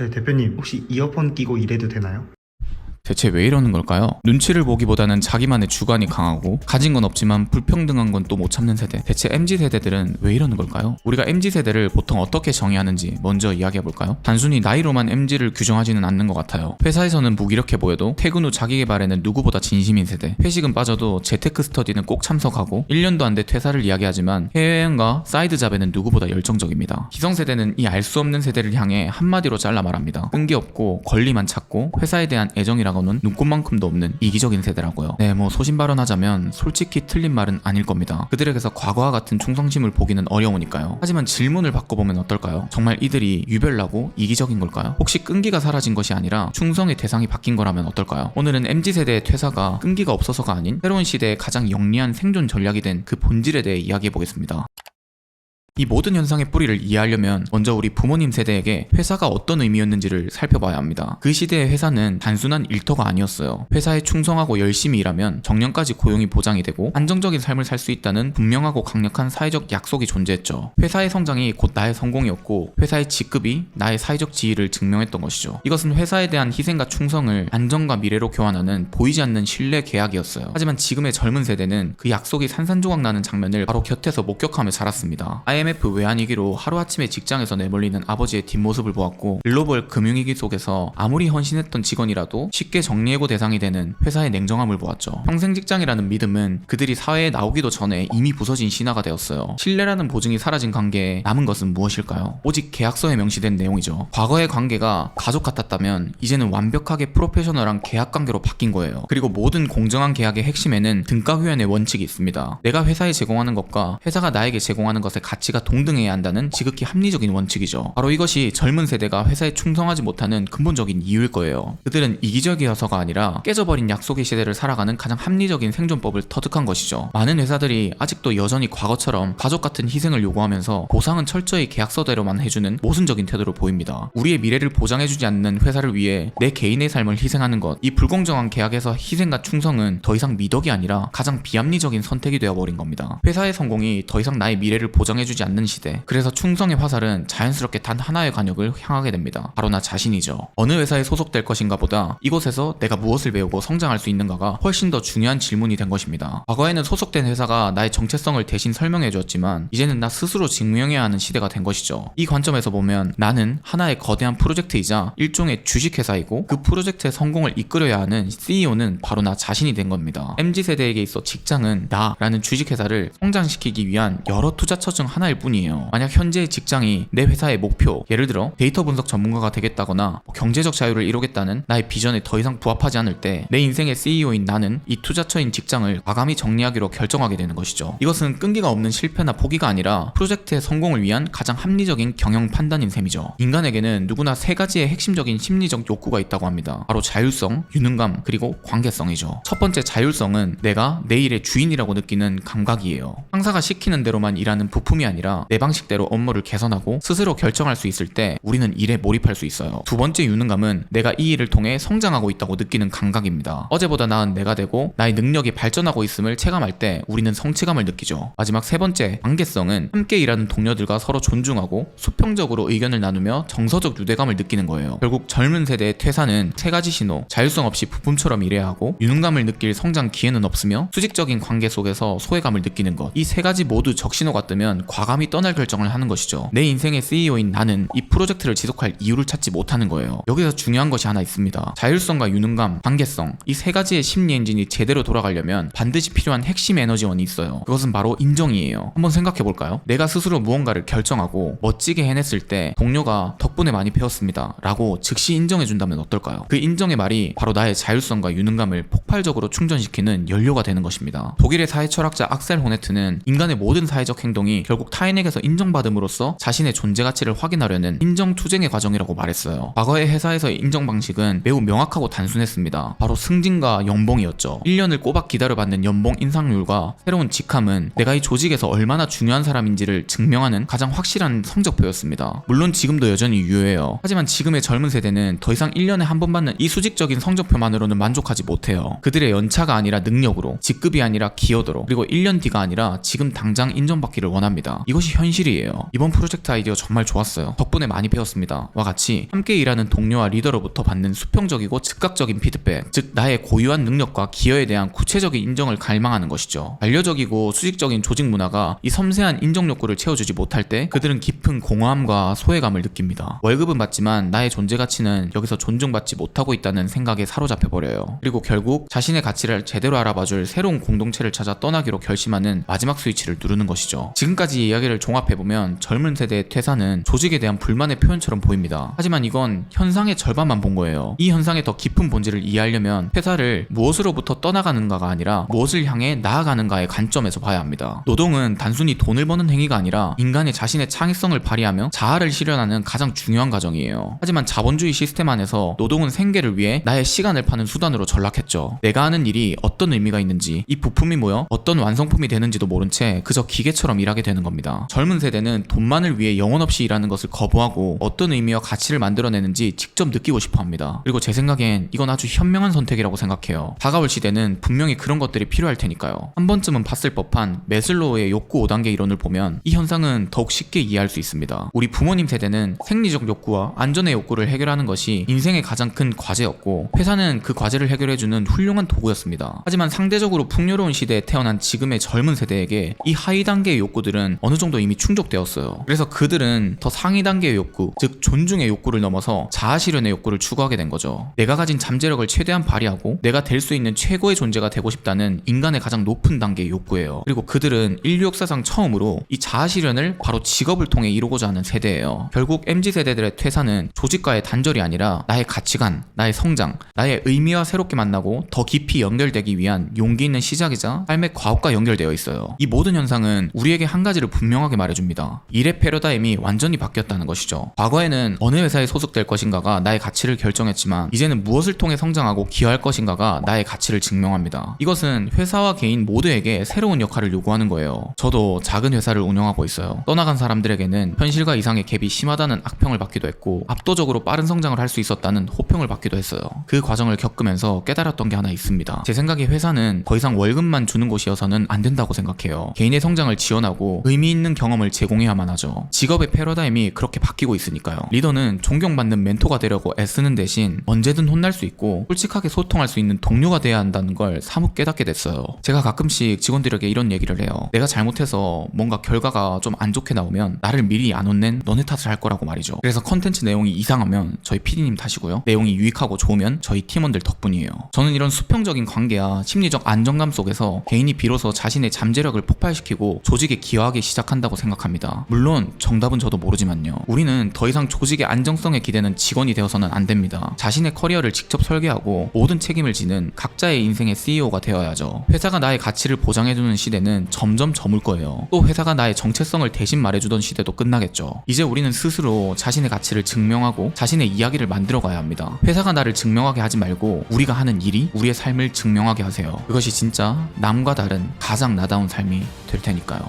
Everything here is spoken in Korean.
네, 대표님 혹시 이어폰 끼고 일해도 되나요? 대체 왜 이러는 걸까요? 눈치를 보기보다는 자기만의 주관이 강하고 가진 건 없지만 불평등한 건 또 못 참는 세대. 대체 MZ세대들은 왜 이러는 걸까요? 우리가 MZ세대를 보통 어떻게 정의하는지 먼저 이야기해볼까요? 단순히 나이로만 MZ를 규정하지는 않는 것 같아요. 회사에서는 무기력해 보여도 퇴근 후 자기개발에는 누구보다 진심인 세대. 회식은 빠져도 재테크 스터디는 꼭 참석하고 1년도 안 돼 퇴사를 이야기하지만 해외여행과 사이드 잡에는 누구보다 열정적입니다. 기성세대는 이 알 수 없는 세대를 향해 한마디로 잘라 말합니다. 끈기 없고 권리만 찾고 회사에 대한 애정이라고는 눈꽃만큼도 없는 이기적인 세대라고요. 네, 뭐 소신발언하자면 솔직히 틀린 말은 아닐 겁니다. 그들에게서 과거와 같은 충성심을 보기는 어려우니까요. 하지만 질문을 바꿔보면 어떨까요? 정말 이들이 유별나고 이기적인 걸까요? 혹시 끈기가 사라진 것이 아니라 충성의 대상이 바뀐 거라면 어떨까요? 오늘은 MZ세대의 퇴사가 끈기가 없어서가 아닌 새로운 시대의 가장 영리한 생존 전략이 된 그 본질에 대해 이야기해보겠습니다. 이 모든 현상의 뿌리를 이해하려면 먼저 우리 부모님 세대에게 회사가 어떤 의미였는지를 살펴봐야 합니다. 그 시대의 회사는 단순한 일터가 아니었어요. 회사에 충성하고 열심히 일하면 정년까지 고용이 보장이 되고 안정적인 삶을 살 수 있다는 분명하고 강력한 사회적 약속이 존재했죠. 회사의 성장이 곧 나의 성공이었고 회사의 직급이 나의 사회적 지위를 증명했던 것이죠. 이것은 회사에 대한 희생과 충성을 안정과 미래로 교환하는 보이지 않는 신뢰 계약이었어요. 하지만 지금의 젊은 세대는 그 약속이 산산조각 나는 장면을 바로 곁에서 목격하며 자랐습니다. IMF 외환위기로 하루아침에 직장에서 내몰리는 아버지의 뒷모습을 보았고 글로벌 금융위기 속에서 아무리 헌신했던 직원이라도 쉽게 정리해고 대상이 되는 회사의 냉정함을 보았죠. 평생 직장이라는 믿음은 그들이 사회에 나오기도 전에 이미 부서진 신화가 되었어요. 신뢰라는 보증이 사라진 관계에 남은 것은 무엇일까요? 오직 계약서에 명시된 내용이죠. 과거의 관계가 가족 같았다면 이제는 완벽하게 프로페셔널한 계약관계로 바뀐 거예요. 그리고 모든 공정한 계약의 핵심에는 등가휴연의 원칙이 있습니다. 내가 회사에 제공하는 것과 회사가 나에게 제공하는 것의 가치가 동등해야 한다는 지극히 합리적인 원칙이죠. 바로 이것이 젊은 세대가 회사에 충성하지 못하는 근본적인 이유일 거예요. 그들은 이기적이어서가 아니라 깨져버린 약속의 시대를 살아가는 가장 합리적인 생존법을 터득한 것이죠. 많은 회사들이 아직도 여전히 과거처럼 가족 같은 희생을 요구하면서 보상은 철저히 계약서대로만 해주는 모순적인 태도를 보입니다. 우리의 미래를 보장해주지 않는 회사를 위해 내 개인의 삶을 희생하는 것, 이 불공정한 계약에서 희생과 충성은 더 이상 미덕이 아니라 가장 비합리적인 선택이 되어버린 겁니다. 회사의 성공이 더 이상 나의 미래를 보장해주지 않는 시대. 그래서 충성의 화살은 자연스럽게 단 하나의 관역을 향하게 됩니다. 바로 나 자신이죠. 어느 회사에 소속될 것인가 보다 이곳에서 내가 무엇을 배우고 성장할 수 있는가가 훨씬 더 중요한 질문이 된 것입니다. 과거에는 소속된 회사가 나의 정체성을 대신 설명해 주었지만 이제는 나 스스로 증명해야 하는 시대가 된 것이죠. 이 관점에서 보면 나는 하나의 거대한 프로젝트이자 일종의 주식회사이고 그 프로젝트의 성공을 이끌어야 하는 CEO는 바로 나 자신이 된 겁니다. MZ세대에게 있어 직장은 나라는 주식회사를 성장시키기 위한 여러 투자처 중 하나일 뿐이에요. 만약 현재의 직장이 내 회사의 목표, 예를 들어 데이터 분석 전문가가 되겠다거나 경제적 자유를 이루겠다는 나의 비전에 더 이상 부합하지 않을 때 내 인생의 CEO인 나는 이 투자처인 직장을 과감히 정리하기로 결정하게 되는 것이죠. 이것은 끈기가 없는 실패나 포기가 아니라 프로젝트의 성공을 위한 가장 합리적인 경영 판단인 셈이죠. 인간에게는 누구나 세 가지의 핵심적인 심리적 욕구가 있다고 합니다. 바로 자율성, 유능감, 그리고 관계성이죠. 첫 번째 자율성은 내가 내 일의 주인이라고 느끼는 감각이에요. 상사가 시키는 대로만 일하는 부품이 아니라 내 방식대로 업무를 개선하고 스스로 결정할 수 있을 때 우리는 일에 몰입할 수 있어요. 두 번째 유능감은 내가 이 일을 통해 성장하고 있다고 느끼는 감각입니다. 어제보다 나은 내가 되고 나의 능력이 발전하고 있음을 체감할 때 우리는 성취감을 느끼죠. 마지막 세 번째 관계성은 함께 일하는 동료들과 서로 존중하고 수평적으로 의견을 나누며 정서적 유대감을 느끼는 거예요. 결국 젊은 세대의 퇴사는 세 가지 신호, 자율성 없이 부품처럼 일해야 하고 유능감을 느낄 성장 기회는 없으며 수직적인 관계 속에서 소외감을 느끼는 것, 이 세 가지 모두 적신호가 뜨면 과감히 떠날 결정을 하는 것이죠. 내 인생의 CEO인 나는 이 프로젝트를 지속할 이유를 찾지 못하는 거예요. 여기서 중요한 것이 하나 있습니다. 자율성과 유능감, 관계성, 이 세 가지의 심리 엔진이 제대로 돌아가려면 반드시 필요한 핵심 에너지원이 있어요. 그것은 바로 인정이에요. 한번 생각해 볼까요? 내가 스스로 무언가를 결정하고 멋지게 해냈을 때 동료가 덕분에 많이 배웠습니다 라고 즉시 인정해 준다면 어떨까요? 그 인정의 말이 바로 나의 자율성과 유능감을 폭발적으로 충전시키는 연료가 되는 것입니다. 독일의 사회철학자 악셀 호네트는 인간의 모든 사회적 행동이 결국 타인에게서 인정받음으로써 자신의 존재 가치를 확인하려는 인정투쟁의 과정이라고 말했어요. 과거의 회사에서의 인정 방식은 매우 명확하고 단순했습니다. 바로 승진과 연봉이었죠. 1년을 꼬박 기다려받는 연봉 인상률과 새로운 직함은 내가 이 조직에서 얼마나 중요한 사람인지를 증명하는 가장 확실한 성적표였습니다. 물론 지금도 여전히 유효해요. 하지만 지금의 젊은 세대는 더 이상 1년에 한 번 받는 이 수직적인 성적표만으로는 만족하지 못해요. 그들의 연차가 아니라 능력으로, 직급이 아니라 기여도로, 그리고 1년 뒤가 아니라 지금 당장 인정받기를 원합니다. 이것이 현실이에요. 이번 프로젝트 아이디어 정말 좋았어요. 덕분에 많이 배웠습니다. 와 같이 함께 일하는 동료와 리더로부터 받는 수평적이고 즉각적인 피드백, 즉 나의 고유한 능력과 기여에 대한 구체적인 인정을 갈망하는 것이죠. 반려적이고 수직적인 조직 문화가 이 섬세한 인정 욕구를 채워주지 못할 때 그들은 깊은 공허함과 소외감을 느낍니다. 월급은 받지만 나의 존재 가치는 여기서 존중받지 못하고 있다는 생각에 사로잡혀버려요. 그리고 결국 자신의 가치를 제대로 알아봐줄 새로운 공동체를 찾아 떠나기로 결심하는 마지막 스위치를 누르는 것이죠. 지금까지 이야기를 종합해보면 젊은 세대의 퇴사는 조직에 대한 불만의 표현처럼 보입니다. 하지만 이건 현상의 절반만 본 거예요. 이 현상의 더 깊은 본질을 이해하려면 퇴사를 무엇으로부터 떠나가는가가 아니라 무엇을 향해 나아가는가의 관점에서 봐야 합니다. 노동은 단순히 돈을 버는 행위가 아니라 인간의 자신의 창의성을 발휘하며 자아를 실현하는 가장 중요한 과정이에요. 하지만 자본주의 시스템 안에서 노동은 생계를 위해 나의 시간을 파는 수단으로 전락했죠. 내가 하는 일이 어떤 의미가 있는지, 이 부품이 모여 어떤 완성품이 되는지도 모른 채 그저 기계처럼 일하게 되는 겁니다. 젊은 세대는 돈만을 위해 영혼 없이 일하는 것을 거부하고 어떤 의미와 가치를 만들어내는지 직접 느끼고 싶어 합니다. 그리고 제 생각엔 이건 아주 현명한 선택이라고 생각해요. 다가올 시대는 분명히 그런 것들이 필요할 테니까요. 한 번쯤은 봤을 법한 매슬로우의 욕구 5단계 이론을 보면 이 현상은 더욱 쉽게 이해할 수 있습니다. 우리 부모님 세대는 생리적 욕구와 안전의 욕구를 해결하는 것이 인생의 가장 큰 과제였고 회사는 그 과제를 해결해주는 훌륭한 도구였습니다. 하지만 상대적으로 풍요로운 시대에 태어난 지금의 젊은 세대에게 이 하위 단계의 욕구들은 어느 정도 이미 충족되었어요. 그래서 그들은 더 상위 단계의 욕구, 즉 존중의 욕구를 넘어서 자아실현의 욕구를 추구하게 된 거죠. 내가 가진 잠재력을 최대한 발휘하고 내가 될 수 있는 최고의 존재가 되고 싶다는 인간의 가장 높은 단계의 욕구예요. 그리고 그들은 인류 역사상 처음으로 이 자아실현을 바로 직업을 통해 이루고자 하는 세대예요. 결국 MZ세대들의 퇴사는 조직과의 단절이 아니라 나의 가치관, 나의 성장, 나의 의미와 새롭게 만나고 더 깊이 연결되기 위한 용기 있는 시작이자 삶의 과업과 연결되어 있어요. 이 모든 현상은 우리에게 한 가지를 분명하게 말해줍니다. 일의 패러다임이 완전히 바뀌었다는 것이죠. 과거에는 어느 회사에 소속될 것인가가 나의 가치를 결정했지만 이제는 무엇을 통해 성장하고 기여할 것인가가 나의 가치를 증명합니다. 이것은 회사와 개인 모두에게 새로운 역할을 요구하는 거예요. 저도 작은 회사를 운영하고 있어요. 떠나간 사람들에게는 현실과 이상의 갭이 심하다는 악평을 받기도 했고 압도적으로 빠른 성장을 할 수 있었다는 호평을 받기도 했어요. 그 과정을 겪으면서 깨달았던 게 하나 있습니다. 제 생각에 회사는 더 이상 월급만 주는 곳이어서는 안 된다고 생각해요. 개인의 성장을 지원하고 의미 있는 경험을 제공해야만 하죠. 직업의 패러다임이 그렇게 바뀌고 있으니까요. 리더는 존경받는 멘토가 되려고 애쓰는 대신 언제든 혼날 수 있고 솔직하게 소통할 수 있는 동료가 돼야 한다는 걸 사뭇 깨닫게 됐어요. 제가 가끔씩 직원들에게 이런 얘기를 해요. 내가 잘못해서 뭔가 결과가 좀 안 좋게 나오면 나를 미리 안 혼낸 너네 탓을 할 거라고 말이죠. 그래서 컨텐츠 내용이 이상하면 저희 PD님 탓이고요. 내용이 유익하고 좋으면 저희 팀원들 덕분이에요. 저는 이런 수평적인 관계와 심리적 안정감 속에서 개인이 비로소 자신의 잠재력을 폭발시키고 조직에 기여하기 시작한다고 생각합니다. 물론 정답은 저도 모르지만요. 우리는 더 이상 조직의 안정성에 기대는 직원이 되어서는 안 됩니다. 자신의 커리어를 직접 설계하고 모든 책임을 지는 각자의 인생의 CEO가 되어야죠. 회사가 나의 가치를 보장해주는 시대는 점점 저물 거예요. 또 회사가 나의 정체성을 대신 말해주던 시대도 끝나겠죠. 이제 우리는 스스로 자신의 가치를 증명하고 자신의 이야기를 만들어가야 합니다. 회사가 나를 증명하게 하지 말고 우리가 하는 일이 우리의 삶을 증명하게 하세요. 그것이 진짜 남과 다른 가장 나다운 삶이 될 테니까요.